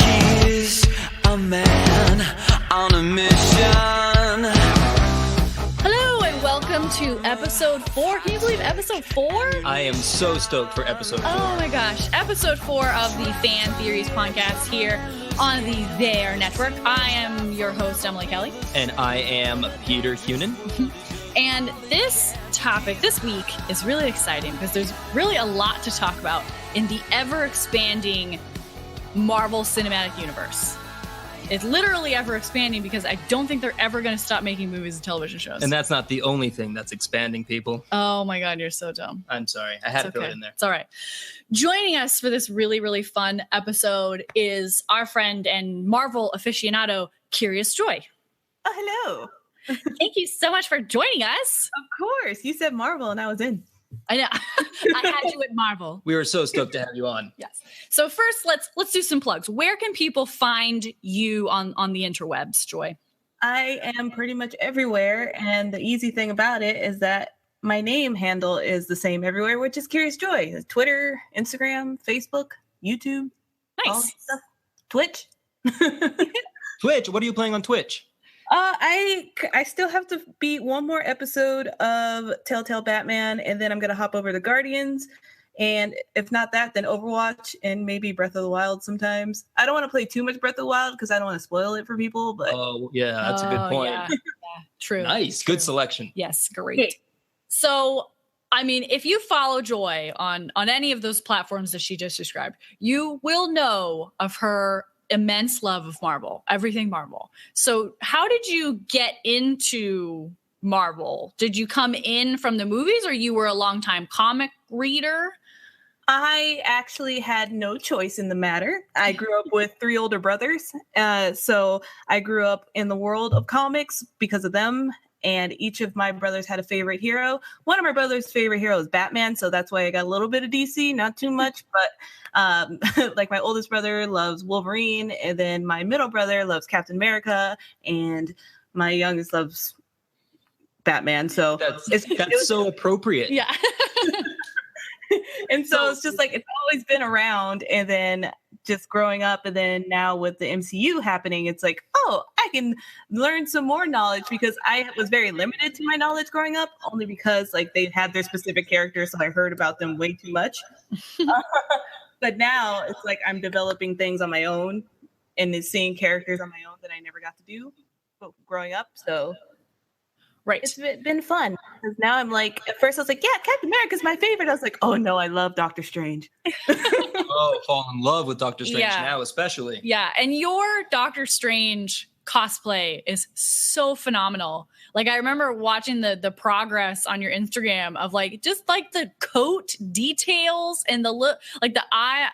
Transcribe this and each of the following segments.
He's a man on a mission. Hello and welcome to episode 4. Can you believe episode 4? I am so stoked for episode 4. Oh my gosh. Episode 4 of the Fan Theories podcast here on the There Network. I am your host, Emily Kelly. And I am Peter Hunan. And this topic this week is really exciting because there's really a lot to talk about in the ever-expanding Marvel Cinematic Universe. It's literally ever-expanding because I don't think they're ever going to stop making movies and television shows. And that's not the only thing that's expanding, people. Oh my God, you're so dumb. I'm sorry. I had to throw it in there. It's all right. Joining us for this really, really fun episode is our friend and Marvel aficionado, Curious Joi. Oh, hello. Thank you so much for joining us. Of course. You said Marvel and I was in. I know. I had you at Marvel. We were so stoked to have you on. Yes. So first, let's do some plugs. Where can people find you on the interwebs, Joi? I am pretty much everywhere. And the easy thing about it is that my name handle is the same everywhere, which is Curious Joi. Twitter, Instagram, Facebook, YouTube. All Nice. that stuff. Twitch. Twitch, what are you playing on Twitch? I still have to beat one more episode of Telltale Batman, and then I'm going to hop over to Guardians. And if not that, then Overwatch and maybe Breath of the Wild sometimes. I don't want to play too much Breath of the Wild because I don't want to spoil it for people. But Oh, yeah, that's a good point. Yeah. Yeah, true. Nice. True. Good selection. Yes, great. So, I mean, if you follow Joi on any of those platforms that she just described, you will know of her immense love of Marvel, everything Marvel. So how did you get into Marvel? Did you come in from the movies or you were a longtime comic reader? I actually had no choice in the matter. I grew up with 3 older brothers. So I grew up in the world of comics because of them. And each of my brothers had a favorite hero. One of my brother's favorite hero is Batman. So that's why I got a little bit of DC, not too much. But like my oldest brother loves Wolverine. And then my middle brother loves Captain America. And my youngest loves Batman. So that's so appropriate. Yeah. And so it's just like, it's always been around. And then just growing up, and then now with the MCU happening, it's like, oh, I can learn some more knowledge because I was very limited to my knowledge growing up, only because like they had their specific characters, so I heard about them way too much. But now it's like I'm developing things on my own and is seeing characters on my own that I never got to do growing up. So Right. it's been fun because now I'm like, at first I was like, yeah, Captain America's my favorite. I was like, oh no, I love Doctor Strange. Oh, fall in love with Doctor Strange Yeah. now, especially. Yeah. And your Doctor Strange cosplay is so phenomenal. Like I remember watching the progress on your Instagram of like just like the coat details and the look, like the eye.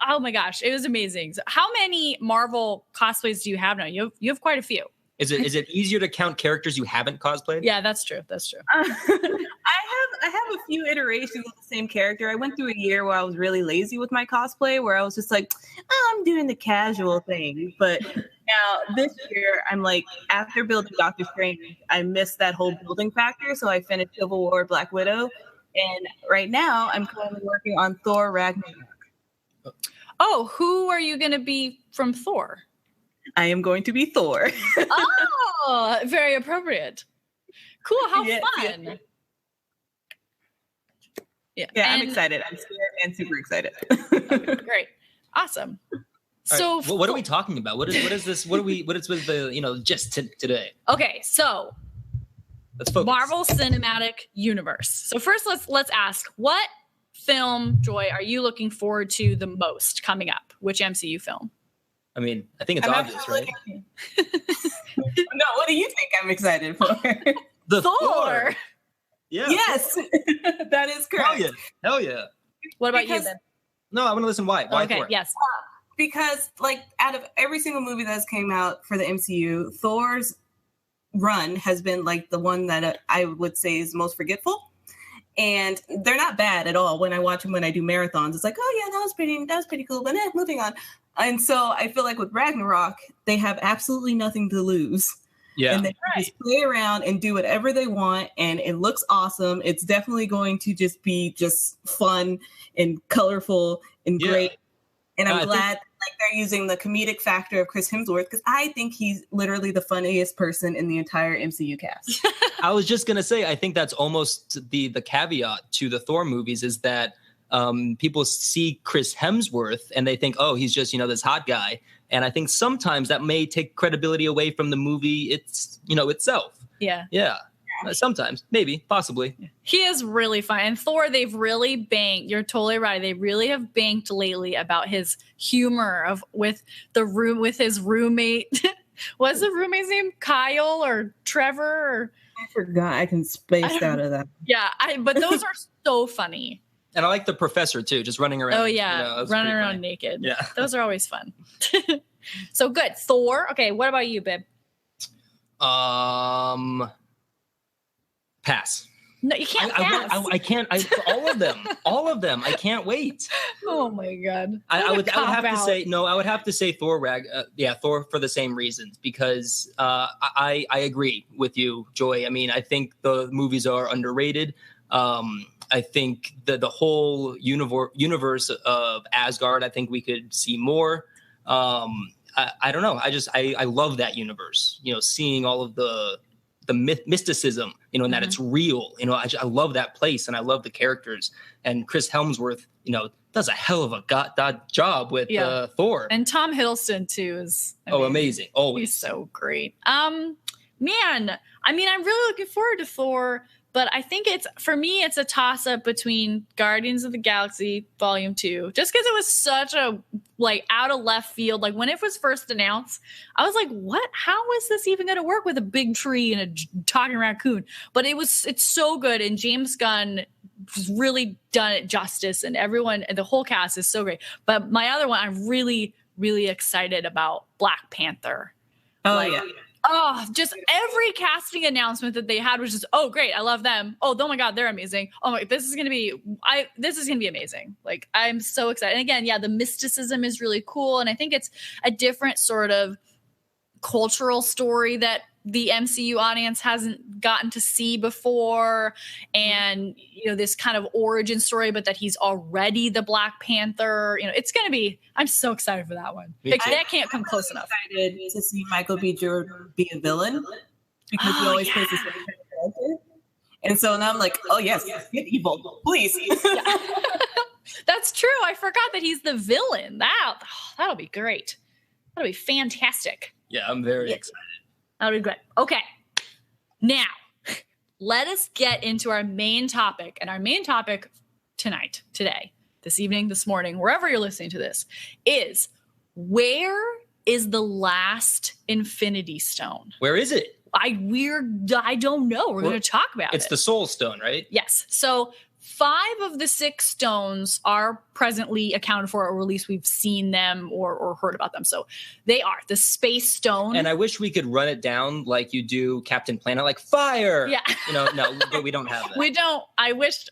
Oh my gosh, it was amazing. So how many Marvel cosplays do you have now? You have quite a few. Is it easier to count characters you haven't cosplayed? Yeah, that's true. That's true. I have a few iterations of the same character. I went through a year where I was really lazy with my cosplay, where I was just like, oh, I'm doing the casual thing. But now this year, I'm like, after building Doctor Strange, I missed that whole building factor. So I finished Civil War, Black Widow. And right now, I'm currently working on Thor Ragnarok. Oh, who are you going to be from Thor? I am going to be Thor. Oh, very appropriate. Cool. How Yes, fun. Yeah, And- I'm excited. I'm scared and super excited. Okay, great. Awesome. All So right, well, what are we talking about? What is this? What is with the just today? okay, so Let's focus. Marvel Cinematic Universe. So first let's ask, what film, Joi, are you looking forward to the most coming up? Which MCU film? I mean, I think it's I'm obvious, actually right? No, what do you think I'm excited for? The Thor. Yeah. Yes, that is correct. Hell yeah. What about you Because- then? No, I want to listen. Why? Why Okay, Thor? yes. Because like out of every single movie that's came out for the MCU, Thor's run has been like the one that I would say is most forgetful. And they're not bad at all. When I watch them, when I do marathons, it's like, oh yeah, that was pretty cool. But moving on. And so I feel like with Ragnarok, they have absolutely nothing to lose. Yeah. And they can just play around and do whatever they want. And it looks awesome. It's definitely going to just be just fun and colorful and great. And I'm glad like they're using the comedic factor of Chris Hemsworth, because I think he's literally the funniest person in the entire MCU cast. I was just going to say, I think that's almost the caveat to the Thor movies is that people see Chris Hemsworth and they think, oh, he's just, this hot guy. And I think sometimes that may take credibility away from the movie itself. Yeah. Yeah. Sometimes, maybe, possibly. He is really fun. And Thor, they've really banked. You're totally right. They really have banked lately about his humor with his roommate. What's the roommate's name? Kyle or Trevor? Or I forgot. I can space out of that. Yeah, but those are so funny. And I like the professor too, just running around. Oh yeah, running around funny. naked. Yeah, those are always fun. So good, Thor. Okay, what about you, babe? Pass. No, you can't pass. I can't. All of them. I can't wait. Oh my god. I would have to say Thor. Thor for the same reasons, because I agree with you, Joy. I mean, I think the movies are underrated. I think the whole universe of Asgard, I think we could see more. I don't know. I love that universe. Seeing all of the mysticism, and that it's real. I love that place and I love the characters. And Chris Hemsworth, does a hell of a job with Thor. And Tom Hiddleston too is amazing. Always. He's so great. Man, I mean, I'm really looking forward to Thor. But I think for me, it's a toss-up between Guardians of the Galaxy Volume 2. Just because it was such a, out of left field. Like, when it was first announced, I was like, what? How is this even going to work with a big tree and a talking raccoon? But it's so good. And James Gunn has really done it justice. And the whole cast is so great. But my other one, I'm really, really excited about Black Panther. Oh, yeah. Oh, just every casting announcement that they had was just, oh, great. I love them. Oh my God, they're amazing. Oh my, this is going to be amazing. Like, I'm so excited. And again, the mysticism is really cool. And I think it's a different sort of cultural story that the MCU audience hasn't gotten to see before. And, this kind of origin story, but that he's already the Black Panther. It's going to be, I'm so excited for that one. That can't come close enough. I'm excited to see Michael B. Jordan be a villain, because he always plays the same kind of character. And so now I'm like, oh yes, get evil, please. Yeah. That's true. I forgot that he's the villain. That'll be great. That'll be fantastic. Yeah, I'm very excited. That'll be great. Okay. Now, let us get into our main topic. And our main topic today, this evening, this morning, wherever you're listening to this, is where is the last Infinity Stone? Where is it? I don't know. We're going to talk about it. It's the Soul Stone, right? Yes. So 5 of the 6 stones are presently accounted for, or at least we've seen them or heard about them. So they are the Space Stone. And I wish we could run it down like you do Captain Planet, like fire. Yeah. No, but we don't have that. We don't. I wish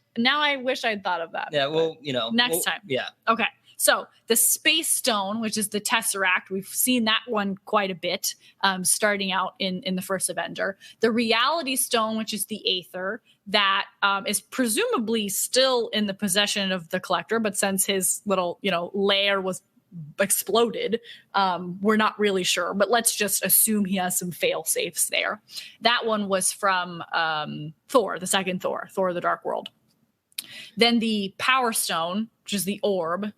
I'd thought of that. Yeah, well, next time. Yeah. Okay. So the Space Stone, which is the Tesseract, we've seen that one quite a bit, starting out in the first Avenger. The Reality Stone, which is the Aether, that is presumably still in the possession of the Collector, but since his little, lair was exploded, we're not really sure. But let's just assume he has some fail safes there. That one was from Thor, the second Thor, Thor: The Dark World. Then the Power Stone, which is the orb.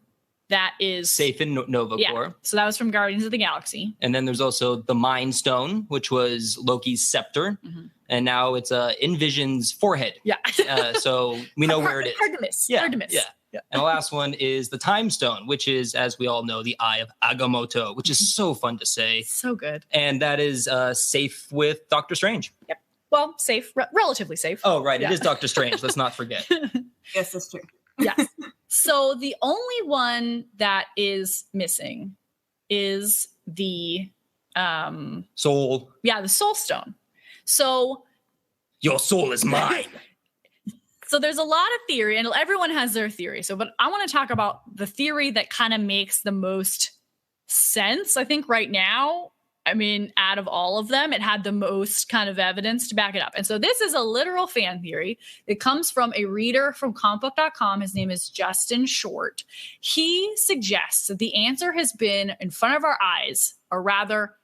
That is safe in Nova Corps. So that was from Guardians of the Galaxy. And then there's also the Mind Stone, which was Loki's scepter. Mm-hmm. And now it's in Vision's forehead. Yeah. So we know where it is. Hard to miss. Yeah. Hard to miss. Yeah. And the last one is the Time Stone, which is, as we all know, the Eye of Agamotto, which is so fun to say. So good. And that is safe with Doctor Strange. Yep. Well, safe, relatively safe. Oh, right. Yeah. It is Doctor Strange. Let's not forget. Yes, that's true. Yes. So the only one that is missing is the Soul. Yeah, the Soul Stone. So your soul is mine. So there's a lot of theory, and everyone has their theory. But I want to talk about the theory that kind of makes the most sense. I think right now, I mean, out of all of them, it had the most kind of evidence to back it up. And so this is a literal fan theory. It comes from a reader from comicbook.com. His name is Justin Short. He suggests that the answer has been in front of our eyes, or rather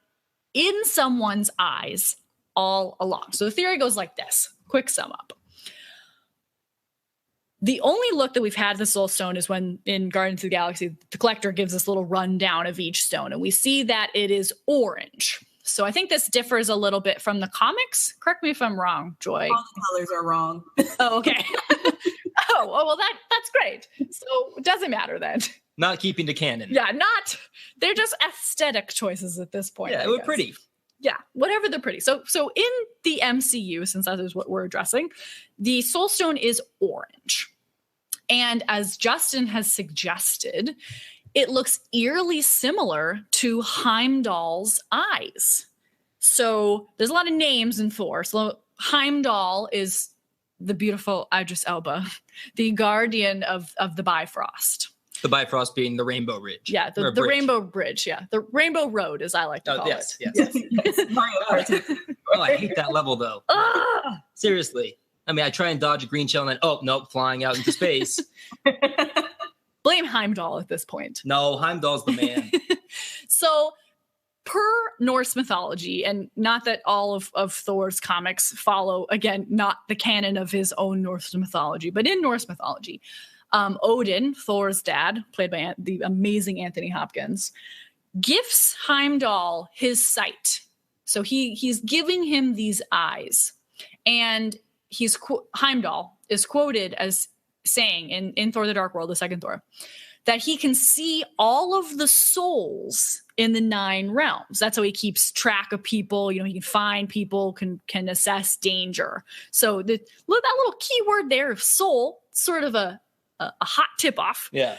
in someone's eyes all along. So the theory goes like this. Quick sum up. The only look that we've had at the Soul Stone is when in Guardians of the Galaxy, the collector gives this little rundown of each stone, and we see that it is orange. So I think this differs a little bit from the comics. Correct me if I'm wrong, Joy. All the colors are wrong. Oh, okay. Well, that's great. So it doesn't matter then. Not keeping to canon. Yeah, they're just aesthetic choices at this point. Yeah, I they were guess. pretty. Yeah, whatever, they're pretty. So in the MCU, since that is what we're addressing, the Soul Stone is orange. And as Justin has suggested, it looks eerily similar to Heimdall's eyes. So there's a lot of names in Thor. So Heimdall is the beautiful Idris Elba, the guardian of the Bifrost. The Bifrost being the Rainbow Ridge. Yeah, the Rainbow Bridge. Yeah, the Rainbow Road, as I like to call it. Yes. Mario Kart. Oh, I hate that level, though. Seriously. I mean, I try and dodge a green shell and then, oh, nope, flying out into space. Blame Heimdall at this point. No, Heimdall's the man. So, per Norse mythology, and not that all of Thor's comics follow, again, not the canon of his own Norse mythology, but in Norse mythology, Odin, Thor's dad, played by the amazing Anthony Hopkins, gifts Heimdall his sight. So he's giving him these eyes. And Heimdall is quoted as saying in Thor the Dark World, the second Thor, that he can see all of the souls in the 9 realms. That's how he keeps track of people. You know, he can find people, can assess danger. So that little keyword there of soul, sort of a hot tip off. Yeah.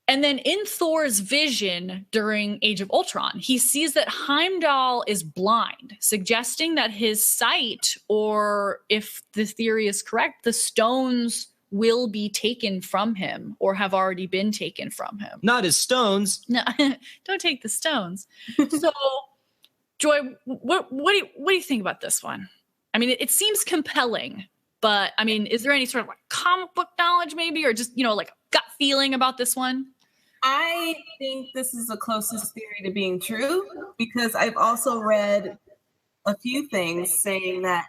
And then in Thor's vision during Age of Ultron, he sees that Heimdall is blind, suggesting that his sight, or if the theory is correct, the stones will be taken from him or have already been taken from him. Not his stones. No, don't take the stones. So, Joy, what do you think about this one? I mean, it seems compelling, but I mean, is there any sort of like comic book knowledge maybe, or just, like gut feeling about this one? I think this is the closest theory to being true, because I've also read a few things saying that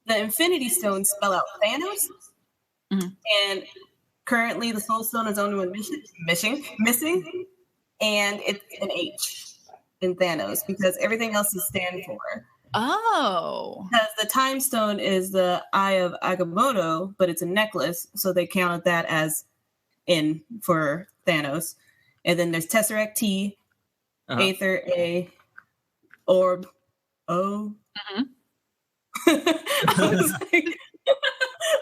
the Infinity Stones spell out Thanos, and currently the Soul Stone is only missing, and it's an H in Thanos because everything else is stand for. Oh. Because the Time Stone is the Eye of Agamotto, but it's a necklace, so they counted that as in for Thanos. And then there's Tesseract T, Aether A, Orb O. I was like,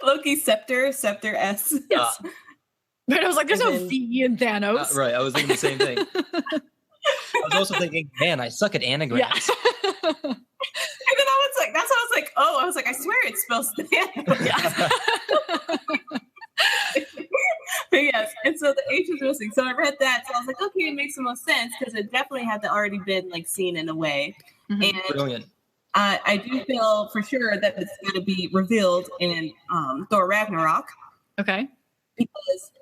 Loki Scepter S. Yes. But I was like, there's no V in Thanos. Right, I was thinking the same thing. I was also thinking, man, I suck at anagrams. Yeah. And then I was like, that's how I was like, oh, I was like, I swear it spells Thanos. Yeah. But yes, and so the H is missing. So I read that, so I was like, okay, it makes the most sense because it definitely had to already been like seen in a way. And Brilliant. I do feel for sure that it's going to be revealed in Thor Ragnarok. Okay. Because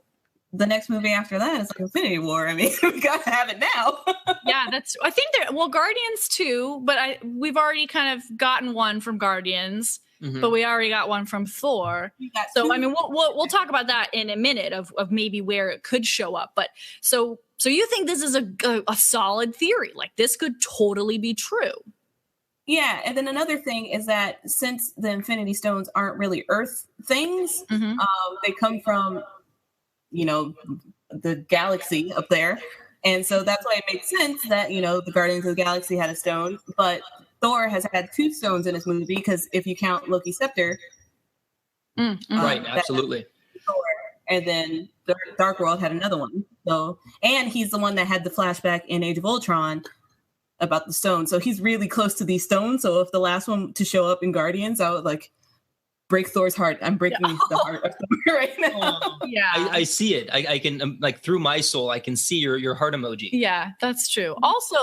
the next movie after that is like Infinity War. I mean, we got to have it now. Yeah, I think Guardians too, but we've already kind of gotten one from Guardians. But we already got one from Thor. So I mean, we'll talk about that in a minute of maybe where it could show up. But so you think this is a solid theory? Like this could totally be true? Yeah, and then another thing is that since the Infinity Stones aren't really Earth things, they come from the galaxy up there, and so that's why it makes sense that the Guardians of the Galaxy had a stone, but Thor has had 2 stones in his movie because if you count Loki's scepter, right, absolutely. Thor, and then the Dark World had another one. So, and he's the one that had the flashback in Age of Ultron about the stone. So he's really close to these stones. So if the last one to show up in Guardians, I would like, break Thor's heart. I'm breaking the heart of Thor right now. Yeah. I see it. I can like through my soul, I can see your heart emoji. Yeah, that's true. Also,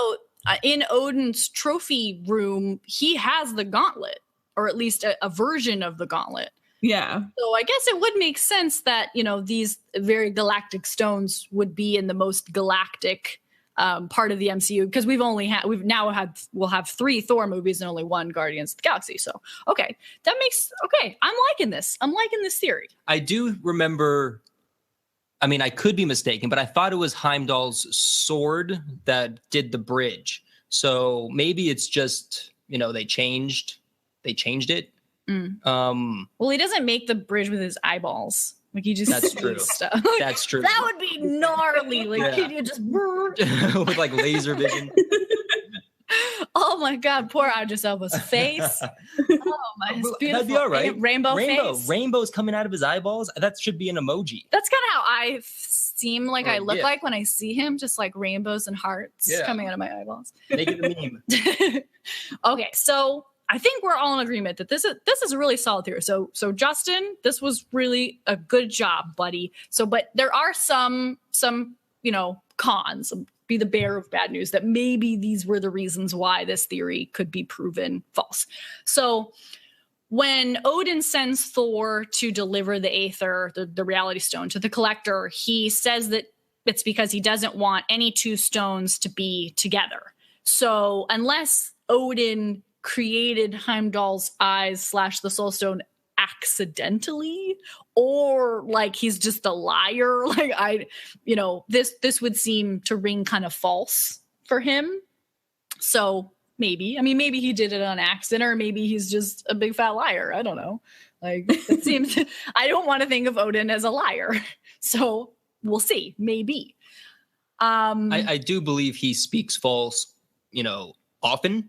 in Odin's trophy room, he has the gauntlet, or at least a version of the gauntlet. Yeah. So I guess it would make sense that, you know, these very galactic stones would be in the most galactic part of the MCU, because we'll have 3 Thor movies and only 1 Guardians of the Galaxy. So okay, I'm liking this. I'm liking this theory. I do remember, I mean, I could be mistaken, but I thought it was Heimdall's sword that did the bridge. So maybe it's just, you know, they changed it. Well, he doesn't make the bridge with his eyeballs. Like he just That's sees true. stuff. That's true. That would be gnarly. Like you just with like laser vision. Oh my God, poor Idris Elba's face. Oh my, his beautiful That'd be all right. rainbow face. Rainbows coming out of his eyeballs. That should be an emoji. That's kind of how I seem like I look yeah. like when I see him, just like rainbows and hearts coming out of my eyeballs. Make it a meme. Okay, so I think we're all in agreement that this is a really solid theory. So Justin, this was really a good job, buddy. So, but there are some cons. Be the bearer of bad news that maybe these were the reasons why this theory could be proven false. So when Odin sends Thor to deliver the Aether, the reality stone, to the collector, he says that it's because he doesn't want any 2 stones to be together. So unless Odin created Heimdall's eyes / the Soul Stone accidentally, or like he's just a liar, like this would seem to ring kind of false for him. So maybe he did it on accident, or maybe he's just a big fat liar. I don't know. Like it seems I don't want to think of Odin as a liar. So we'll see. Maybe. I do believe he speaks false, often.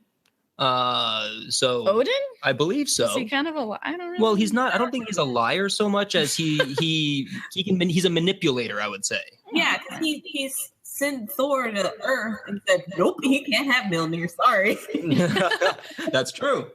So Odin? I believe so. Is he kind of a I don't really Well, he's not. I don't think he's a liar so much as he's a manipulator, I would say. Yeah, because he's sent Thor to Earth and said, "Nope, he can't have Mjolnir. Sorry." That's true.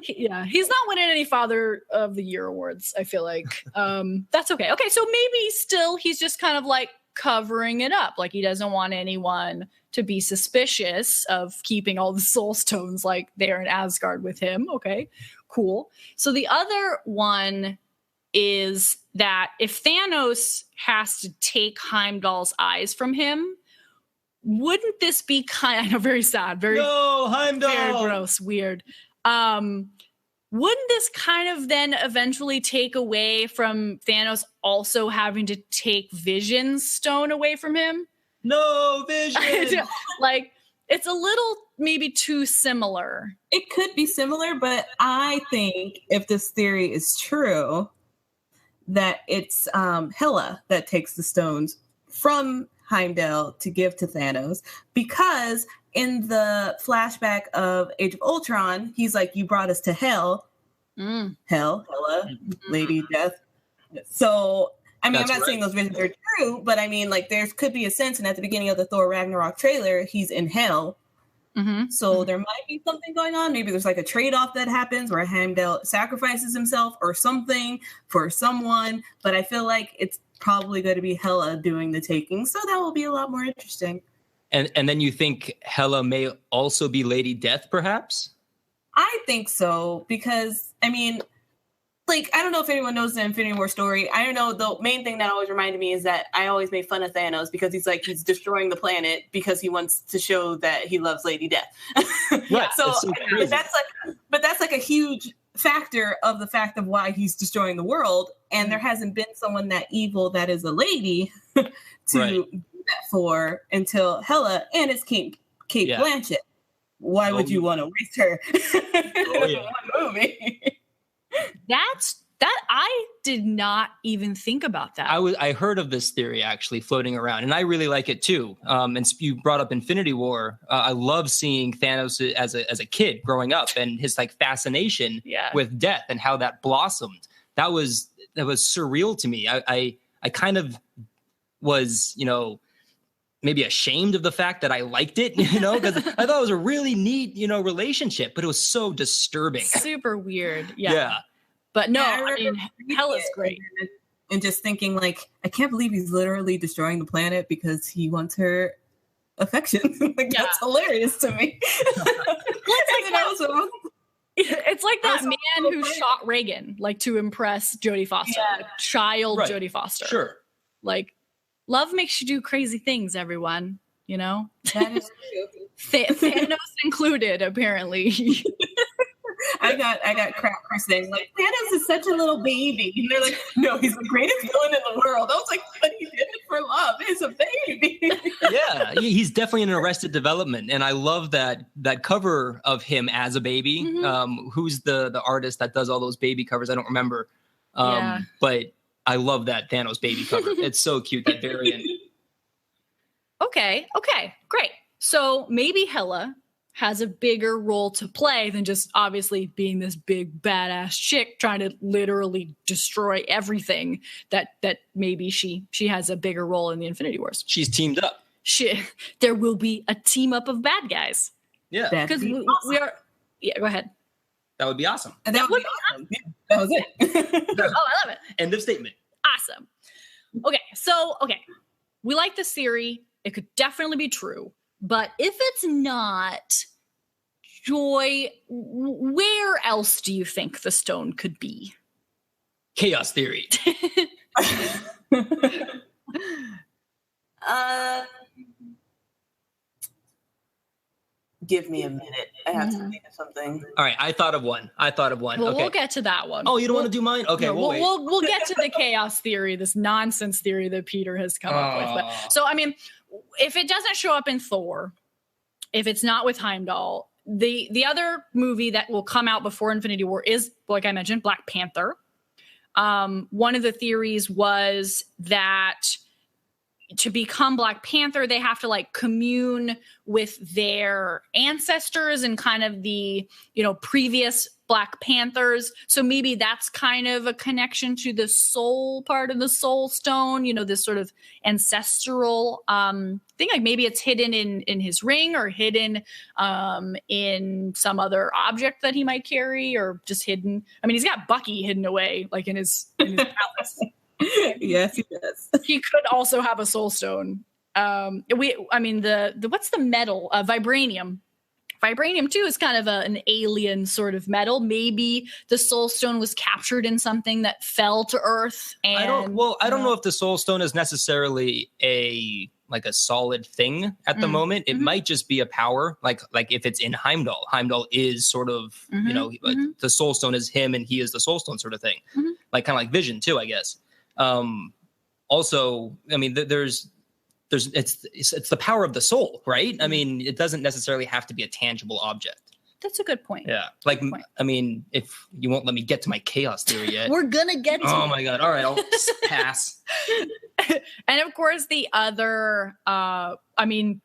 Yeah, he's not winning any Father of the Year awards, I feel like. That's okay. Okay, so maybe still he's just kind of like covering it up. Like he doesn't want anyone to be suspicious of keeping all the soul stones like they're in Asgard with him. Okay, cool. So the other one is that if Thanos has to take Heimdall's eyes from him, wouldn't this be I know, very sad, very Heimdall, very gross, weird. Wouldn't this kind of then eventually take away from Thanos also having to take Vision's stone away from him? No, Vision. Like, it's a little maybe too similar. It could be similar, but I think if this theory is true, that it's Hela that takes the stones from Heimdall to give to Thanos, because in the flashback of Age of Ultron, he's like, "You brought us to hell." Hell, Hela, Lady Death. So, I mean, I'm not saying those visions are true, but I mean, like, there could be a sense, and at the beginning of the Thor Ragnarok trailer, he's in hell. So there might be something going on. Maybe there's like a trade-off that happens where Heimdall sacrifices himself or something for someone, but I feel like it's probably going to be Hela doing the taking, so that will be a lot more interesting. And then you think Hela may also be Lady Death, perhaps? I think so, because, I mean, like, I don't know if anyone knows the Infinity War story. I don't know. The main thing that always reminded me is that I always made fun of Thanos because he's destroying the planet because he wants to show that he loves Lady Death. Right. So that's like a huge factor of the fact of why he's destroying the world. And there hasn't been someone that evil that is a lady to do that for until Hela, and it's Kate Blanchett. Why would you want to waste her in one movie? That I did not even think about that. I heard of this theory actually floating around, and I really like it too. And you brought up Infinity War. I love seeing Thanos as a kid growing up and his like fascination with death and how that blossomed. That was surreal to me. I kind of was, maybe ashamed of the fact that I liked it, because I thought it was a really neat, relationship, but it was so disturbing. Super weird. Yeah. But no, Yeah, I remember mean, reading Hela's it great. and just thinking like, I can't believe he's literally destroying the planet because he wants her affection. Like Yeah. that's hilarious to me. It's like that Also, man who shot Reagan, like to impress Jodie Foster, Yeah. like, child Right. Jodie Foster. Sure. Like, love makes you do crazy things, everyone. You know, That is true. Thanos included, apparently. I got crap for saying like Thanos is such a little baby, and they're like, no, he's the greatest villain in the world. I was like, but he did it for love. He's a baby. Yeah, he's definitely in Arrested Development, and I love that cover of him as a baby. Mhm. Who's the artist that does all those baby covers? I don't remember. Yeah. But I love that Thanos baby cover. It's so cute, that variant. Okay, great. So maybe Hela has a bigger role to play than just obviously being this big badass chick trying to literally destroy everything. That maybe she has a bigger role in the Infinity Wars. She's teamed up. There will be a team up of bad guys Yeah, because we are. Yeah, go ahead. that would be awesome. And that would be awesome. Yeah, that was it. Oh, I love it. End of statement. Awesome. Okay, we like this theory. It could definitely be true. But if it's not, Joy, where else do you think the stone could be? Chaos theory. Give me a minute. I have to think of something. All right, I thought of one. Well, Okay. we'll get to that one. Oh, you don't want to do mine? Okay, No, we'll wait. we'll get to the chaos theory, this nonsense theory that Peter has come up with. But, so, I mean, if it doesn't show up in Thor, if it's not with Heimdall, the other movie that will come out before Infinity War is, like I mentioned, Black Panther. One of the theories was that to become Black Panther, they have to like commune with their ancestors and kind of the, previous Black Panthers. So maybe that's kind of a connection to the soul part of the soul stone, this sort of ancestral thing. Like maybe it's hidden in his ring or hidden in some other object that he might carry, or just hidden. I mean, he's got Bucky hidden away like in his palace. Yes, he does. He could also have a soul stone. The what's the metal? Vibranium. Vibranium too is kind of an alien sort of metal. Maybe the soul stone was captured in something that fell to Earth. And I don't know if the soul stone is necessarily a solid thing at the moment. It might just be a power, like if it's in Heimdall. Heimdall is sort of, the soul stone is him and he is the soul stone sort of thing. Like kind of like Vision too, I guess. Also, I mean, it's the power of the soul, right? I mean, it doesn't necessarily have to be a tangible object. That's a good point. Yeah. I mean, if you won't let me get to my chaos theory yet. We're going to get to Oh my God. All right. I'll pass. And of course, the other,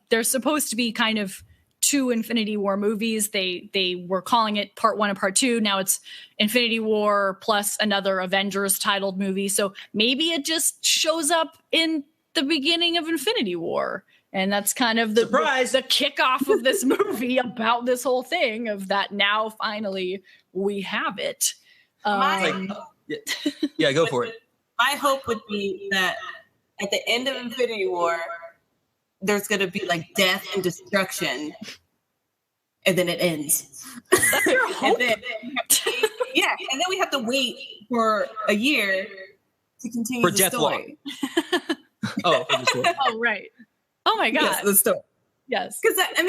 there's supposed to be kind of two Infinity War movies. They were calling it Part 1 and Part 2. Now it's Infinity War plus another Avengers titled movie. So maybe it just shows up in the beginning of Infinity War. And that's kind of the kickoff of this movie about this whole thing of that now finally we have it. Yeah, go for it. My hope would be that at the end of Infinity War, there's going to be like death and destruction, and then it ends. That's your hope? and then we have to wait for a year to continue For the Death story. Oh, for the story. Oh, right. Oh my God. Yes, the story. Yes. Because I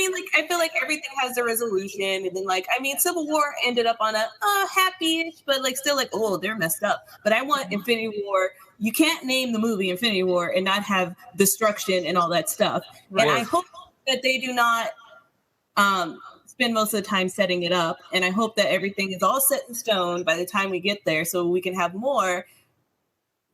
feel like everything has a resolution, and then Civil War ended up on a happy-ish, but still they're messed up. But I want Infinity War. You can't name the movie Infinity War and not have destruction and all that stuff. Right. And I hope that they do not spend most of the time setting it up. And I hope that everything is all set in stone by the time we get there, so we can have more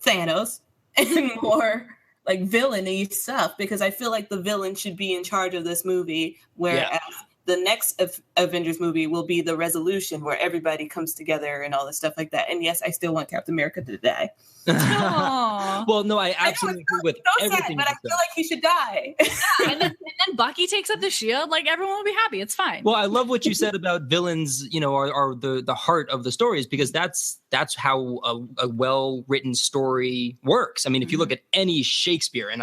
Thanos and more villainy stuff, because I feel like the villain should be in charge of this movie, whereas the next Avengers movie will be the resolution where everybody comes together and all this stuff like that. And yes, I still want Captain America to die. Well, no, I absolutely agree with everything. Sad, but I feel like he should die. And then Bucky takes up the shield. Like, everyone will be happy. It's fine. Well, I love what you said about villains, are the heart of the stories, because that's how a well-written story works. I mean, if you look at any Shakespeare, and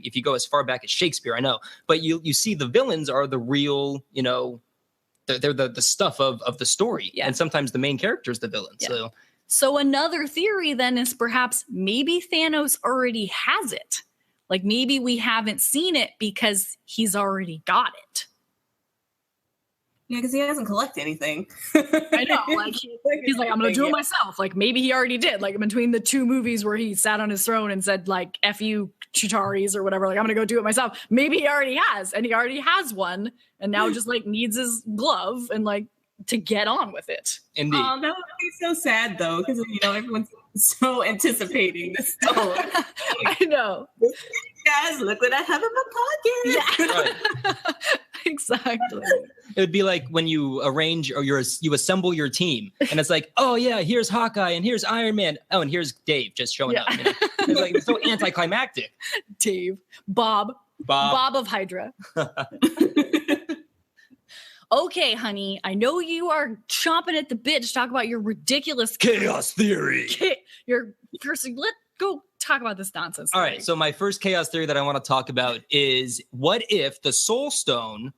if you go as far back as Shakespeare, I know, but you see the villains are the real, they're the stuff of the story. Yeah. And sometimes the main character is the villain. Yeah. So another theory then is perhaps maybe Thanos already has it. Like, maybe we haven't seen it because he's already got it. Yeah, because he hasn't collected anything. I know. Like, he's like, I'm going to do it myself. Like, maybe he already did. Like, between the two movies where he sat on his throne and said, like, F you, Chitaris, or whatever. Like, I'm going to go do it myself. Maybe he already has. And he already has one. And now just, like, needs his glove and, like, to get on with it. Indeed. Oh, that would be so sad, though, because, everyone's so anticipating this stone. I know. Guys, look what I have in my pocket. Yeah. Right. Exactly. It would be like when you arrange or you assemble your team, and it's like, oh yeah, here's Hawkeye and here's Iron Man. Oh, and here's Dave just showing up. It's like, it's so anticlimactic. Dave, Bob of Hydra. Okay, honey, I know you are chomping at the bit to talk about your ridiculous chaos theory. Let's go talk about this nonsense. All right, so my first chaos theory that I want to talk about is, what if the Soul Stone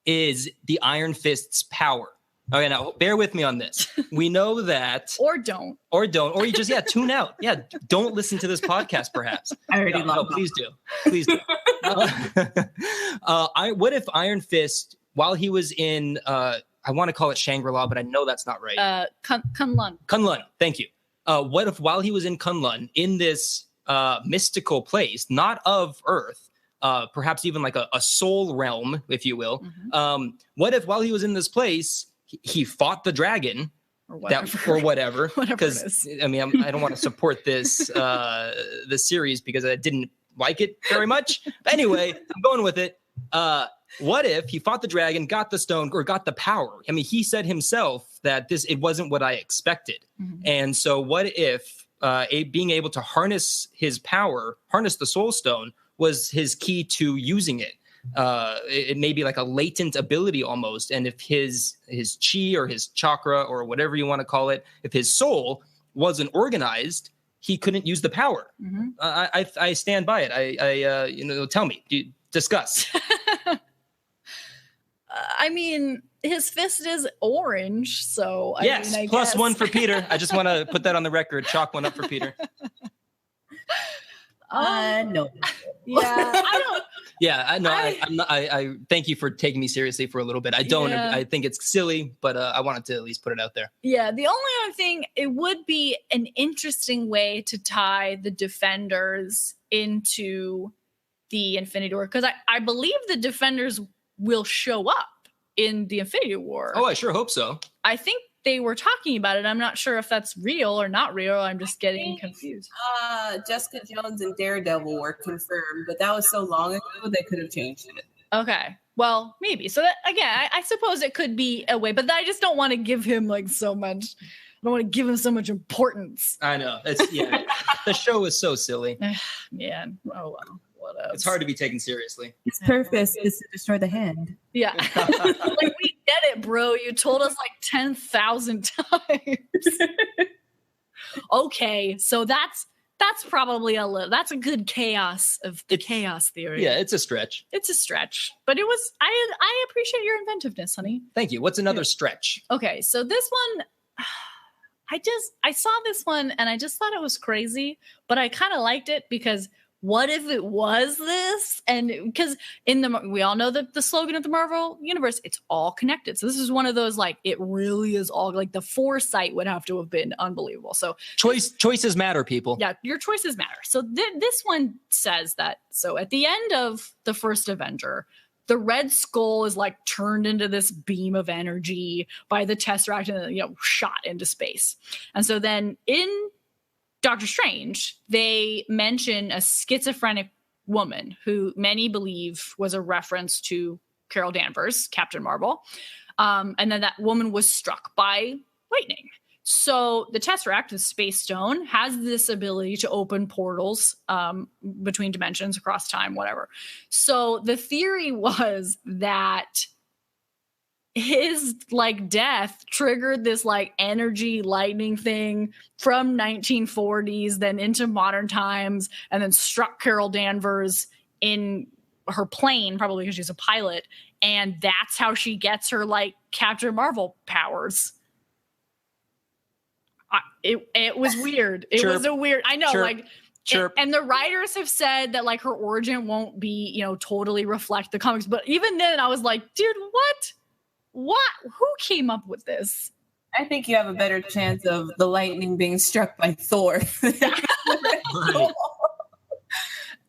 is the Iron Fist's power? Okay, now bear with me on this. We know that... Or don't. Or you just, tune out. Yeah, don't listen to this podcast, perhaps. I already love it. Please do. Please do. What if Iron Fist... While he was in, I want to call it Shangri-La, but I know that's not right. Kunlun. Kunlun, thank you. What if while he was in Kunlun, in this mystical place, not of Earth, perhaps even like a soul realm, if you will, what if while he was in this place, he fought the dragon, or whatever? Because, I mean, I don't want to support this series because I didn't like it very much. But anyway, I'm going with it. What if he fought the dragon, got the stone, or got the power? I mean, he said himself that it wasn't what I expected. And so what if being able to harness his power, harness the soul stone, was his key to using it? It may be like a latent ability almost. And if his chi or his chakra or whatever you want to call it, if his soul wasn't organized, he couldn't use the power. I stand by it. Tell me, discuss. I mean, his fist is orange, so I mean, plus one for Peter. I just want to put that on the record. Chalk one up for Peter. No. Yeah, I don't. Yeah, I know. I thank you for taking me seriously for a little bit. I don't. Yeah. I think it's silly, but I wanted to at least put it out there. Yeah, the only other thing, it would be an interesting way to tie the Defenders into the Infinity War, because I believe the Defenders will show up in the Infinity War. Oh, I sure hope so. I think they were talking about it. I'm not sure if that's real or not real. I'm just getting confused. Jessica Jones and Daredevil were confirmed, but that was so long ago they could have changed it. Okay. Well, maybe. So that, again, I suppose it could be a way, but I just don't want to give him like so much. I don't want to give him so much importance. I know. The show is so silly. Man. Oh, well. It's hard to be taken seriously. Its purpose is to destroy the hand. Yeah. Like, we get it, bro. You told us like 10,000 times. Okay. So that's probably that's a good chaos of the chaos theory. Yeah, it's a stretch. It's a stretch. But it was, I appreciate your inventiveness, honey. Thank you. What's another stretch? Okay. So this one, I saw this one and I just thought it was crazy, but I kind of liked it because what if it was this? And because we all know that the slogan of the Marvel Universe, it's all connected. So this is one of those, like, it really is all, like, the foresight would have to have been unbelievable. So choices matter, people. Yeah, your choices matter. So this one says that, so at the end of the first Avenger, the Red Skull is like turned into this beam of energy by the Tesseract and, shot into space. And so then in Doctor Strange, they mention a schizophrenic woman who many believe was a reference to Carol Danvers, Captain Marvel. And then that woman was struck by lightning. So the Tesseract, the Space Stone, has this ability to open portals between dimensions, across time, whatever. So the theory was that his like death triggered this like energy lightning thing from 1940s, then into modern times, and then struck Carol Danvers in her plane, probably because she's a pilot. And that's how she gets her like Captain Marvel powers. It was weird. It was a weird, I know, like, and the writers have said that like her origin won't be, you know, totally reflect the comics. But even then I was like, dude, what? Who came up with this? I think you have a better chance of the lightning being struck by Thor. Right.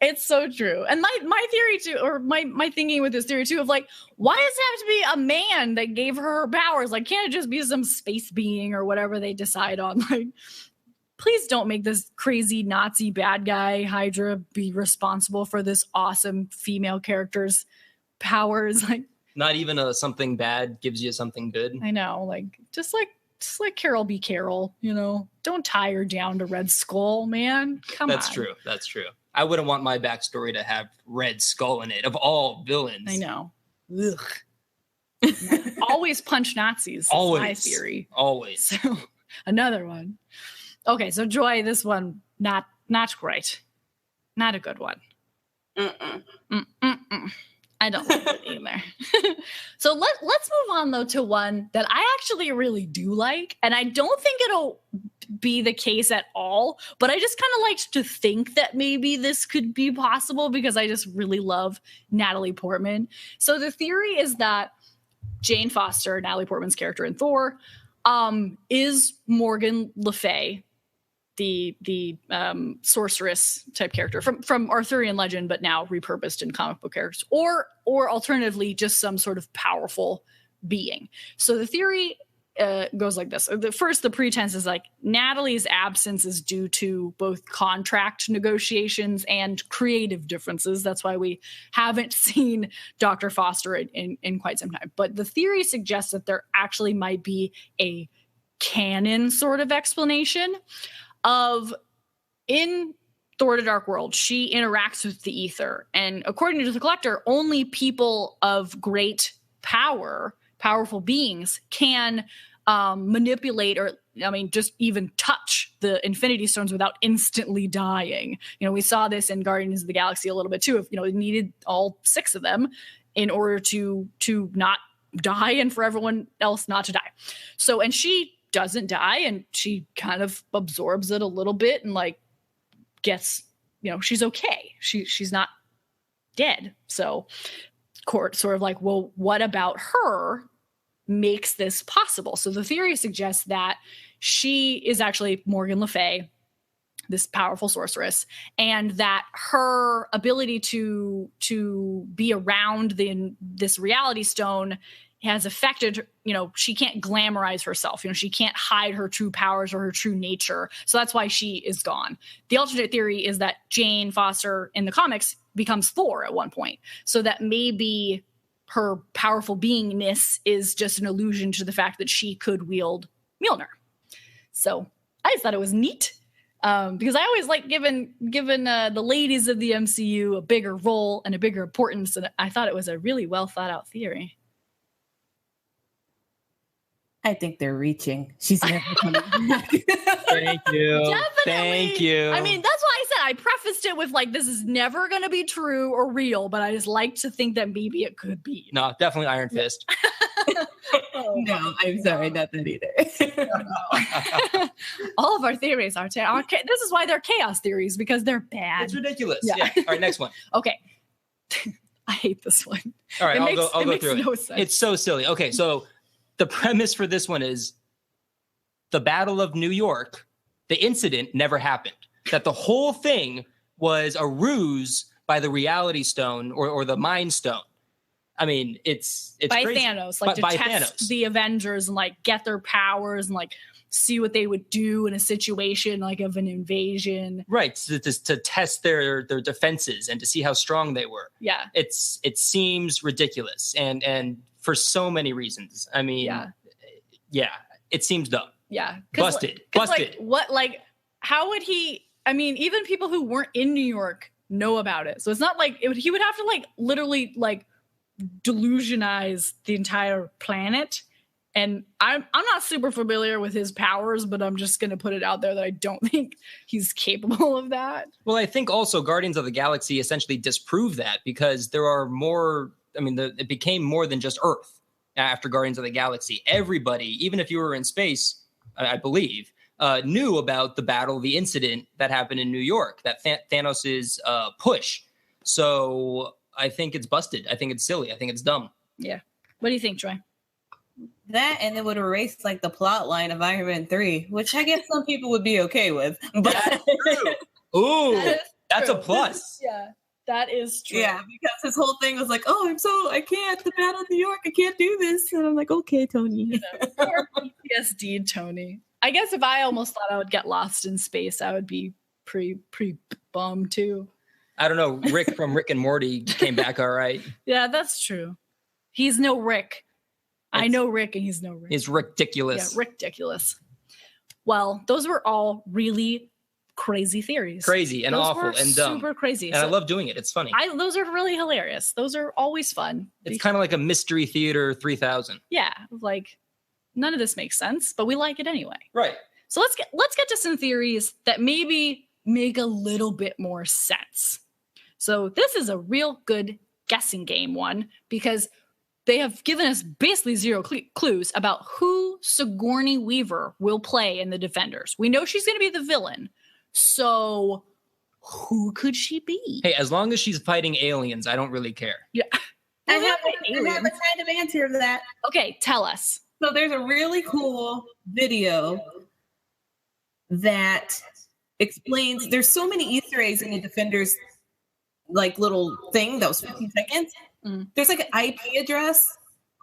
It's so true. And my theory too, or my thinking with this theory too, of like, why does it have to be a man that gave her powers? Like, can't it just be some space being or whatever they decide on? Like, please don't make this crazy Nazi bad guy Hydra be responsible for this awesome female character's powers. Like, not even something bad gives you something good. I know, like just like Carol be Carol, you know, don't tie her down to Red Skull, man. Come on. That's true. That's true. I wouldn't want my backstory to have Red Skull in it, of all villains. I know. Ugh. Always punch Nazis. Always. My theory. Always. So, another one. Okay, so Joy, this one, not great. Not a good one. I don't like it either. So let's move on though to one that I actually really do like, and I don't think it'll be the case at all, but I just kind of liked to think that maybe this could be possible because I just really love Natalie Portman. So the theory is that Jane Foster, Natalie Portman's character in Thor, is Morgan Le Fay, the sorceress type character from Arthurian legend, but now repurposed in comic book characters, or alternatively just some sort of powerful being. So the theory goes like this. The pretense is like Natalie's absence is due to both contract negotiations and creative differences. That's why we haven't seen Dr. Foster in quite some time. But the theory suggests that there actually might be a canon sort of explanation of, in Thor: The Dark World, she interacts with the ether. And according to the Collector, only people of great power, powerful beings, can manipulate or, I mean, just even touch the Infinity Stones without instantly dying. You know, we saw this in Guardians of the Galaxy a little bit too. If, you know, it needed all 6 of them in order to not die and for everyone else not to die. So, and she doesn't die, and she kind of absorbs it a little bit and like gets, you know, she's okay. She's not dead. So Court sort of like, well, what about her makes this possible? So the theory suggests that she is actually Morgan Le Fay, this powerful sorceress, and that her ability to be around this reality stone has affected, you know, she can't glamorize herself. You know, she can't hide her true powers or her true nature. So that's why she is gone. The alternate theory is that Jane Foster in the comics becomes Thor at one point. So that maybe her powerful beingness is just an allusion to the fact that she could wield Mjolnir. So I just thought it was neat. Because I always like giving the ladies of the MCU a bigger role and a bigger importance. And I thought it was a really well thought out theory. I think they're reaching. She's never coming back. Thank you. Definitely. Thank you. I mean, that's why I said I prefaced it with like, this is never going to be true or real, but I just like to think that maybe it could be. No, definitely Iron Fist. No, I'm sorry, not that either. All of our theories are this is why they're chaos theories, because they're bad. It's ridiculous. Yeah. All right, next one. Okay. I hate this one. All right, I'll go makes through no it. sense. It's so silly. Okay, so the premise for this one is the Battle of New York, the incident never happened. That the whole thing was a ruse by the Reality Stone or the Mind Stone. I mean, it's by crazy. Thanos, like to by test Thanos. the Avengers and like get their powers and like see what they would do in a situation like of an invasion. Right, to test their defenses and to see how strong they were. Yeah. It seems ridiculous, and for so many reasons. I mean, yeah, it seems dumb. Yeah. Busted. Like, what, like, how would he, I mean, even people who weren't in New York know about it. So it's not like he would have to like literally like delusionize the entire planet. And I'm not super familiar with his powers, but I'm just going to put it out there that I don't think he's capable of that. Well, I think also Guardians of the Galaxy essentially disproved that, because there are more, I mean, it became more than just Earth after Guardians of the Galaxy. Everybody, even if you were in space, I believe, knew about the battle, the incident that happened in New York, that Thanos' push. So I think it's busted. I think it's silly. I think it's dumb. Yeah. What do you think, Joy? That, and it would erase like the plot line of Iron Man 3, which I guess some people would be okay with. But that's true. Ooh, that's a plus. Yeah, that is true. Yeah, because his whole thing was like, oh, I can't, the battle of New York, I can't do this. And I'm like, okay, Tony. Poor PTSD, Tony. I guess if I almost thought I would get lost in space, I would be pretty bummed too. I don't know. Rick from Rick and Morty came back all right. Yeah, that's true. He's no Rick. I know Rick and he's no Rick. He's ridiculous. Yeah, ridiculous. Well, those were all really crazy theories. Crazy and those awful and dumb. Super crazy. And I love doing it. It's funny. Those are really hilarious. Those are always fun. It's kind of like a Mystery Theater 3000. Yeah, like none of this makes sense, but we like it anyway. Right. So let's get to some theories that maybe make a little bit more sense. So this is a real good guessing game one, because they have given us basically zero clues about who Sigourney Weaver will play in the Defenders. We know she's going to be the villain. So who could she be? Hey, as long as she's fighting aliens, I don't really care. Yeah. I have a kind of answer of that. Okay, tell us. So there's a really cool video that explains, there's so many Easter eggs in the Defenders like little thing that was 15 seconds. There's like an IP address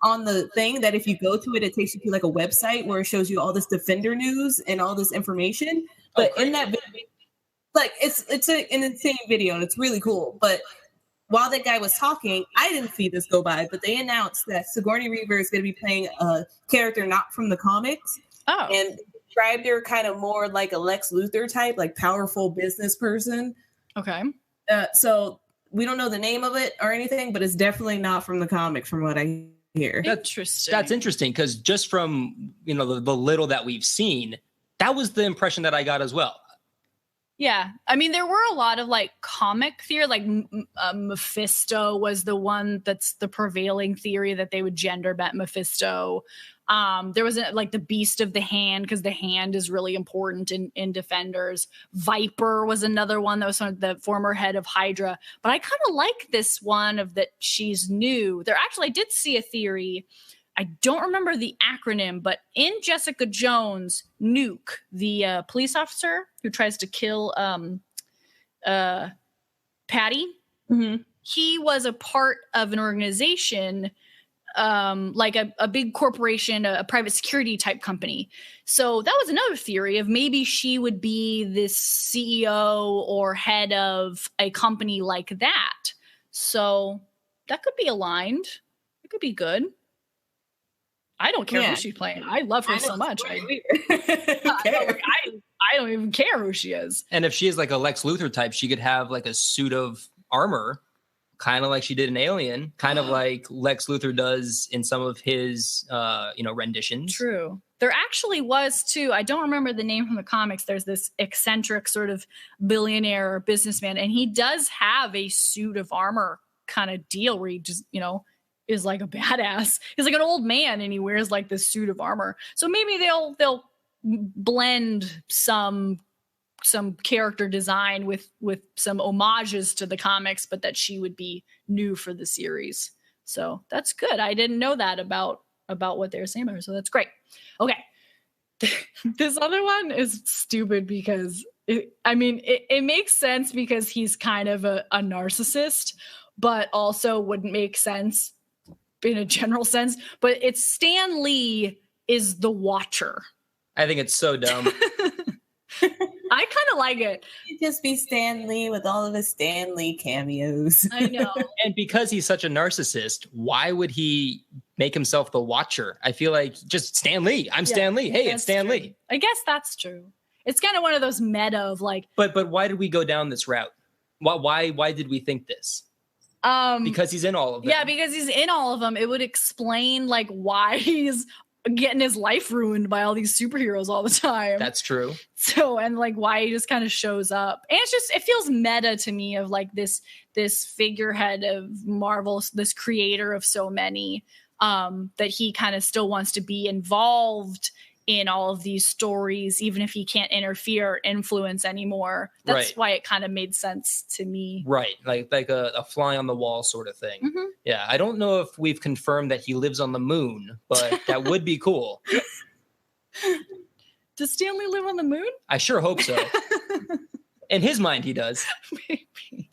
on the thing that if you go to it, it takes you to like a website where it shows you all this Defender news and all this information. But in that video, like it's an insane video and it's really cool. But while that guy was talking, I didn't see this go by, but they announced that Sigourney Weaver is going to be playing a character not from the comics. Oh. And described her kind of more like a Lex Luthor type, like powerful business person. Okay. So we don't know the name of it or anything, but it's definitely not from the comics from what I hear. Interesting. That's interesting, because just from the little that we've seen, that was the impression that I got as well. Yeah. I mean, there were a lot of like comic theory, like Mephisto was the one that's the prevailing theory that they would gender bend Mephisto. There was like the Beast of the Hand, because the hand is really important in Defenders. Viper was another one that was the former head of Hydra. But I kind of like this one of that she's new. I did see a theory. I don't remember the acronym, but in Jessica Jones, Nuke, the police officer who tries to kill Patty, he was a part of an organization like a big corporation, a private security type company. So that was another theory of maybe she would be this CEO or head of a company like that. So that could be aligned. It could be good. I don't care who she's playing. I love her so much. I don't even care who she is. And if she is like a Lex Luthor type, she could have like a suit of armor, kind of like she did in Alien, kind of like Lex Luthor does in some of his, renditions. True. There actually was too. I don't remember the name from the comics. There's this eccentric sort of billionaire businessman, and he does have a suit of armor kind of deal where he just, is like a badass. He's like an old man, and he wears like this suit of armor. So maybe they'll blend some character design with some homages to the comics, but that she would be new for the series. So that's good. I didn't know that about what they were saying about her. So that's great. Okay. This other one is stupid because it makes sense because he's kind of a narcissist, but also wouldn't make sense in a general sense. But it's Stan Lee is the Watcher. I think it's so dumb. I kind of like it. He'd just be Stan Lee with all of his Stan Lee cameos. I know. And because he's such a narcissist, why would he make himself the Watcher? I feel like just Stan Lee. I'm Stan Lee. Hey, it's Stan Lee. I guess that's true. It's kind of one of those meta of like. But why did we go down this route? Why did we think this? Because he's in all of them. Yeah, because he's in all of them. It would explain like why he's getting his life ruined by all these superheroes all the time. That's true. So, and like why he just kind of shows up. And it's just, it feels meta to me of like this figurehead of Marvel, this creator of so many, that he kind of still wants to be involved in all of these stories, even if he can't interfere or influence anymore. That's why it kind of made sense to me. Right. Like a fly on the wall sort of thing. Mm-hmm. Yeah. I don't know if we've confirmed that he lives on the moon, but that would be cool. Does Stanley live on the moon? I sure hope so. In his mind, he does. Maybe.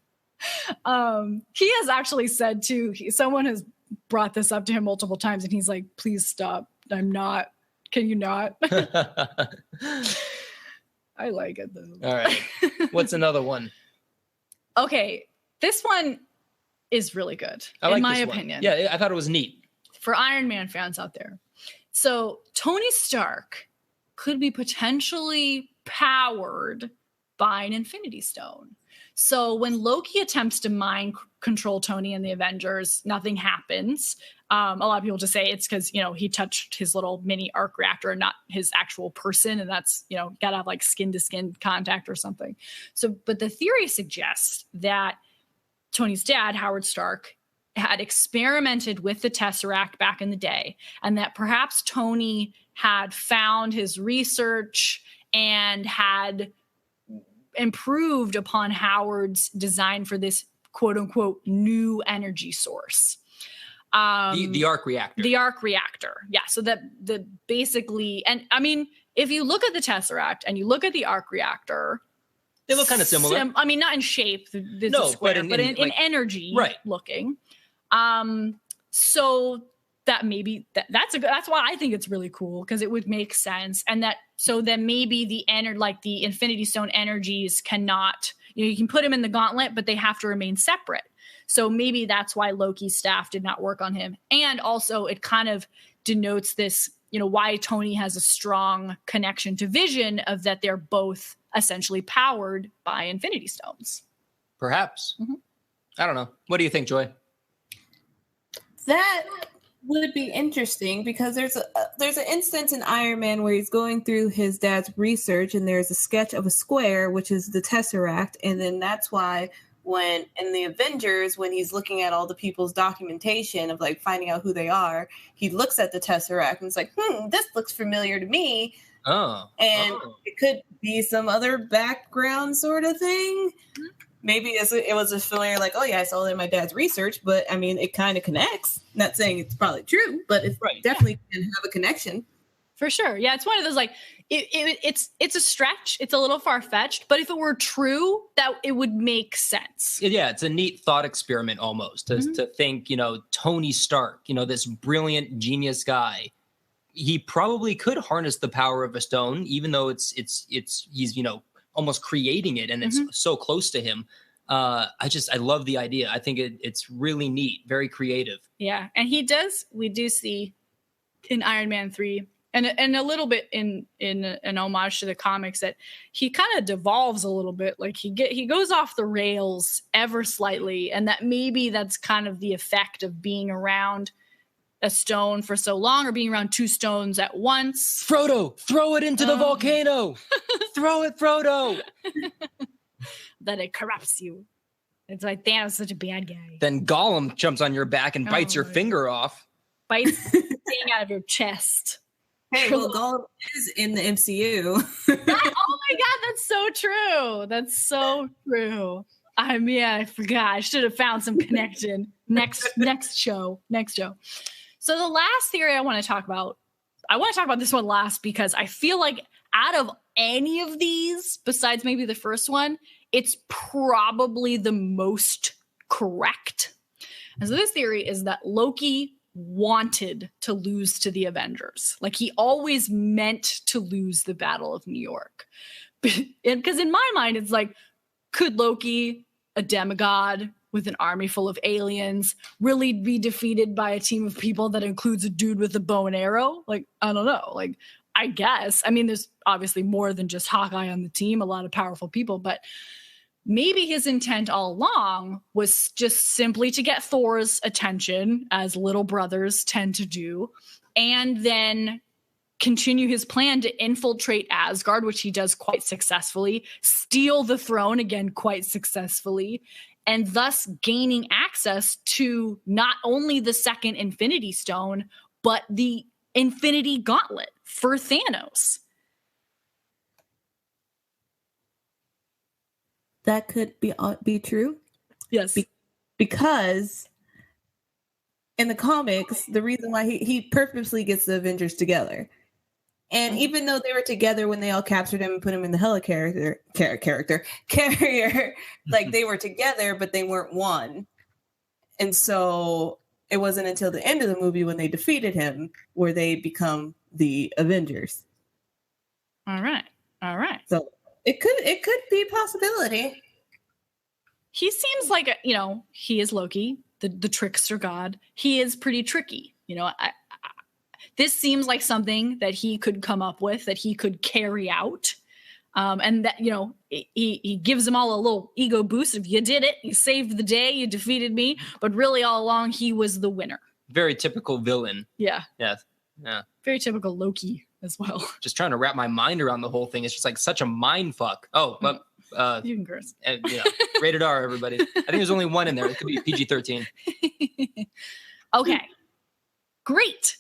He has actually said too, someone has brought this up to him multiple times and he's like, please stop. I'm not. Can you not? I like it though. All right. What's another one? Okay. This one is really good, in my opinion. Yeah, I thought it was neat. For Iron Man fans out there. So Tony Stark could be potentially powered by an Infinity Stone. So when Loki attempts to mind control Tony and the Avengers, nothing happens. A lot of people just say it's because, he touched his little mini arc reactor and not his actual person. And that's, got to have like skin to skin contact or something. So, but the theory suggests that Tony's dad, Howard Stark, had experimented with the Tesseract back in the day, and that perhaps Tony had found his research and had improved upon Howard's design for this quote unquote new energy source. The arc reactor. The arc reactor. Yeah. So that the basically, and I mean, if you look at the Tesseract and you look at the arc reactor, they look kind of similar. I mean, not in shape, no, square, but in energy looking. So that maybe that's why I think it's really cool, because it would make sense. And that, so then maybe the Infinity Stone energies cannot, you can put them in the gauntlet, but they have to remain separate. So maybe that's why Loki's staff did not work on him. And also it kind of denotes this, why Tony has a strong connection to Vision, of that they're both essentially powered by Infinity Stones. Perhaps. Mm-hmm. I don't know. What do you think, Joy? That would be interesting, because there's an instance in Iron Man where he's going through his dad's research and there's a sketch of a square, which is the Tesseract. And then that's why when in the Avengers, when he's looking at all the people's documentation of like finding out who they are, he looks at the Tesseract and it's like, this looks familiar to me. And it could be some other background sort of thing. Maybe it was a familiar, like, oh yeah, I saw it in my dad's research, but I mean, it kind of connects. Not saying it's probably true, but it definitely can have a connection. For sure. Yeah, it's one of those, like, it's a stretch. It's a little far-fetched, but if it were true, that it would make sense. Yeah, it's a neat thought experiment almost to think, Tony Stark, this brilliant genius guy, he probably could harness the power of a stone, even though he's almost creating it and it's so close to him. I love the idea. I think it's really neat, very creative. Yeah, and we do see in Iron Man 3 and a little bit in an homage to the comics that he kind of devolves a little bit. Like he goes off the rails ever slightly, and that maybe that's kind of the effect of being around a stone for so long, or being around two stones at once. Frodo, throw it into the volcano. Throw it, Frodo. That it corrupts you. It's like Thanos is such a bad guy. Then Gollum jumps on your back and bites your finger off. Bites thing out of your chest. Hey, well, Gollum is in the MCU. Oh my God, that's so true. That's so true. I forgot. I should have found some connection. Next show. So the last theory I want to talk about this one last, because I feel like out of any of these, besides maybe the first one, it's probably the most correct. And so this theory is that Loki wanted to lose to the Avengers. Like he always meant to lose the Battle of New York. Because in my mind, it's like, could Loki, a demigod with an army full of aliens, really be defeated by a team of people that includes a dude with a bow and arrow? Like, I don't know. Like, I guess. I mean, there's obviously more than just Hawkeye on the team, a lot of powerful people, but maybe his intent all along was just simply to get Thor's attention, as little brothers tend to do, and then continue his plan to infiltrate Asgard, which he does quite successfully, steal the throne again quite successfully, and thus gaining access to not only the second Infinity Stone, but the Infinity Gauntlet for Thanos. That could be true. Yes. Because in the comics, the reason why he purposely gets the Avengers together. And even though they were together when they all captured him and put him in the carrier, like they were together, but they weren't one. And so it wasn't until the end of the movie when they defeated him where they become the Avengers. All right. So it could be a possibility. He seems like, he is Loki, the trickster god. He is pretty tricky. This seems like something that he could come up with, that he could carry out. And that, he gives them all a little ego boost of, you did it, you saved the day, you defeated me. But really all along, he was the winner. Very typical villain. Yeah. Yeah. Very typical Loki as well. Just trying to wrap my mind around the whole thing. It's just like such a mind fuck. Oh, but you can curse. Rated R, everybody. I think there's only one in there. It could be PG-13. Okay. Great.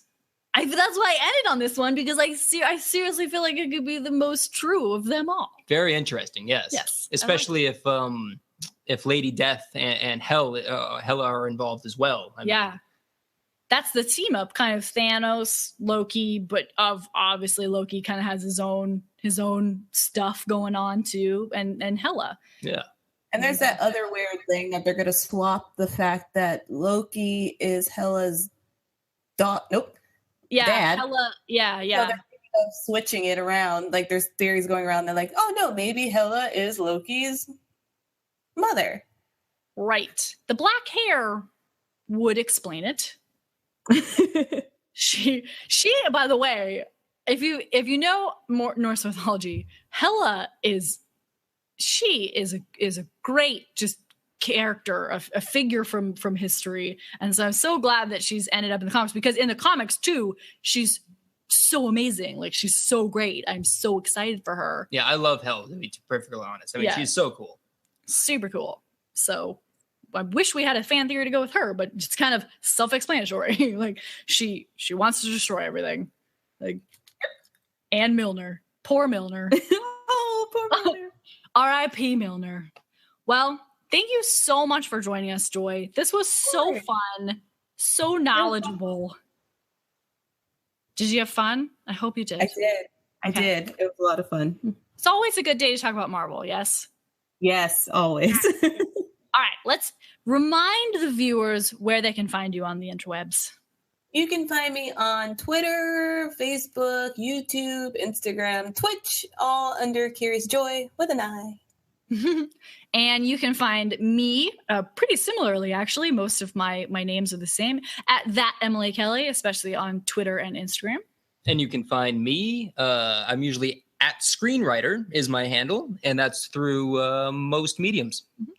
That's why I ended on this one, because I seriously feel like it could be the most true of them all. Very interesting, yes. Yes. Especially if Lady Death and Hela are involved as well. I mean, that's the team up, kind of Thanos, Loki, but obviously Loki kind of has his own stuff going on too, and Hela. Yeah. And there's that other weird thing that they're going to swap the fact that Loki is Hela's dad. Hela. Yeah. So they're switching it around. Like there's theories going around. They're like, oh no, maybe Hela is Loki's mother. Right. The black hair would explain it. She by the way, if you know more Norse mythology, Hela is a great just character, a figure from history. And so I'm so glad that she's ended up in the comics, because in the comics too, she's so amazing. Like she's so great. I'm so excited for her. Yeah, I love Hela, to be perfectly honest. I mean, she's so cool. Super cool. So I wish we had a fan theory to go with her, but it's kind of self-explanatory. Like she wants to destroy everything. Like Ann Milner. Poor Milner. Oh, poor Milner. R.I.P. Milner. Well, thank you so much for joining us, Joy. This was so fun, so knowledgeable. Did you have fun? I hope you did. I did. It was a lot of fun. It's always a good day to talk about Marvel, yes? Yes, always. All right, let's remind the viewers where they can find you on the interwebs. You can find me on Twitter, Facebook, YouTube, Instagram, Twitch, all under Curious Joi with an I. And you can find me pretty similarly, actually. Most of my names are the same, at that Emily Kelly, especially on Twitter and Instagram. And you can find me. I'm usually at Screenwriter is my handle, and that's through most mediums. Mm-hmm.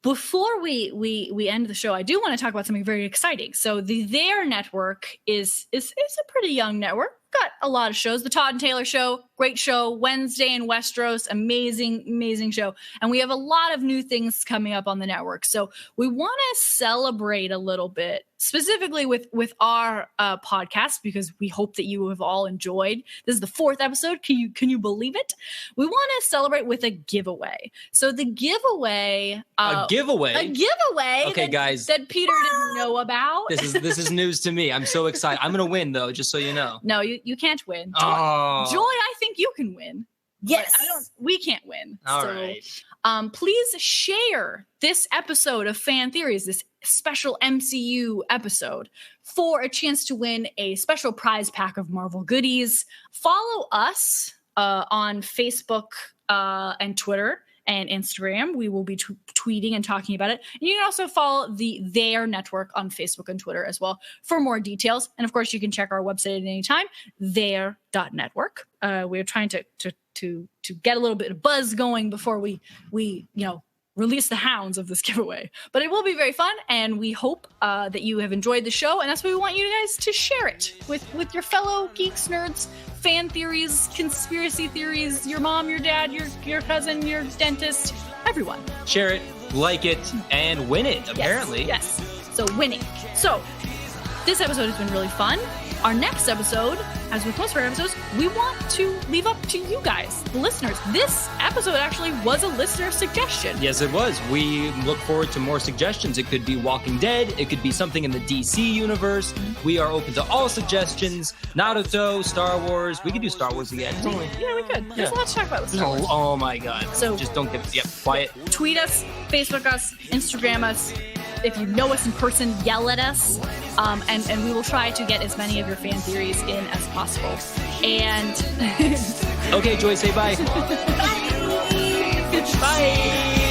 Before we end the show, I do want to talk about something very exciting. So the Their network is a pretty young network. Got a lot of shows. The Todd and Taylor Show, great show. Wednesday in Westeros, amazing show. And we have a lot of new things coming up on the network. So we want to celebrate a little bit, specifically with our podcast, because we hope that you have all enjoyed. This is the 4th episode. Can you believe it? We want to celebrate with a giveaway. So the giveaway, a giveaway. Okay, guys, that Peter didn't know about. This is news to me. I'm so excited. I'm gonna win though, just so you know. No, you can't win. Oh. Joy, I think you can win. Yes. We can't win. All so, right. Please share this episode of Fan Theories, this special MCU episode, for a chance to win a special prize pack of Marvel goodies. Follow us on Facebook and Twitter and Instagram. We will be tweeting and talking about it. And you can also follow the Their Network on Facebook and Twitter as well for more details. And of course, you can check our website at any time, their.network. We're trying to get a little bit of buzz going before we release the hounds of this giveaway. But it will be very fun, and we hope that you have enjoyed the show, and that's why we want you guys to share it with your fellow geeks, nerds, fan theories, conspiracy theories, your mom, your dad, your cousin, your dentist, everyone. Share it, like it, and win it, apparently. Yes. So winning. So this episode has been really fun. Our next episode, as with most of our episodes, we want to leave up to you guys, the listeners. This episode actually was a listener suggestion. Yes, it was. We look forward to more suggestions. It could be Walking Dead. It could be something in the DC universe. We are open to all suggestions. Naruto, Star Wars. We could do Star Wars again. Yeah, we could. There's a lot to talk about with Star Wars. Oh my God. So just don't get quiet. Tweet us, Facebook us, Instagram us. If you know us in person, yell at us. And we will try to get as many of your fan theories in as possible. And okay, Joy, say bye. Bye.